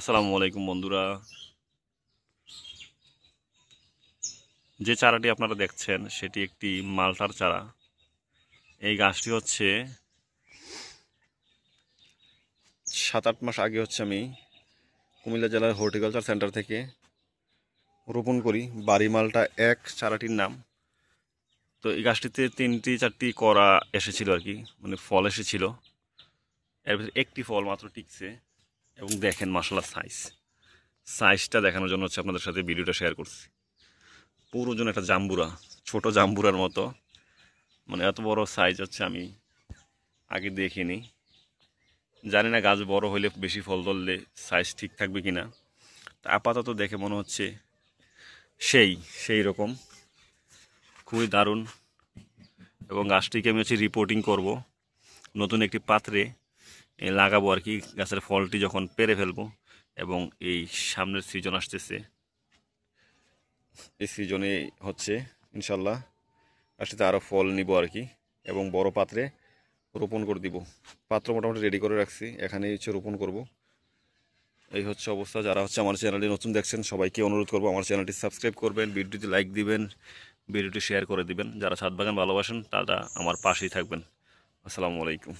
আসসালামু আলাইকুম বন্ধুরা। যে চারাটি আপনারা দেখছেন সেটি একটি মালটার চারা। এই গাছটি হচ্ছে 7-8 মাস আগে আমি কুমিল্লা জেলার হর্টিকালচার সেন্টার থেকে রোপণ করি। বাড়ি মালটা এক চারাটির নাম। তো এই গাছটিতে 3-4টি করা এসেছিল আর কি, মানে ফল এসেছিল। এর ভিতরে একটি ফল মাত্র টিকছে। এবং দেখেন মাশাআল্লাহ সাইজটা দেখানোর জন্য আপনাদের সাথে ভিডিওটা শেয়ার করছি। পুরো যেন একটা জাম্বুরা, ছোট জাম্বুরার মতো, মানে এত বড় সাইজ আমি আগে দেখিনি। জানি না গাছ বড় হইলে বেশি ফল ধরলে সাইজ ঠিক থাকবে কিনা। তা আপাতত দেখে মনে হচ্ছে সেই সেই রকম, খুবই দারুণ। এবং গাছটিকে আমি রিপোর্টিং করব, নতুন একটি পাত্রে লাগাবো আর কি, গাছের ফলটি যখন পেরে ফেলবো। এবং এই সামনের সিজন আসতেছে, এই সিজনে ইনশাল্লাহ গাছটিতে আরও ফল নিব আর কি, এবং বড় পাত্রে রোপণ করে দিব। পাত্র মোটামুটি রেডি করে রাখছি, এখানেই রোপণ করব। এই অবস্থা। যারা আমার চ্যানেলটি নতুন দেখছেন সবাইকে অনুরোধ করবো আমার চ্যানেলটি সাবস্ক্রাইব করবেন, ভিডিওটি লাইক দিবেন, ভিডিওটি শেয়ার করে দিবেন। যারা ছাদ বাগান ভালোবাসেন তারা আমার পাশেই থাকবেন। আসসালামু আলাইকুম।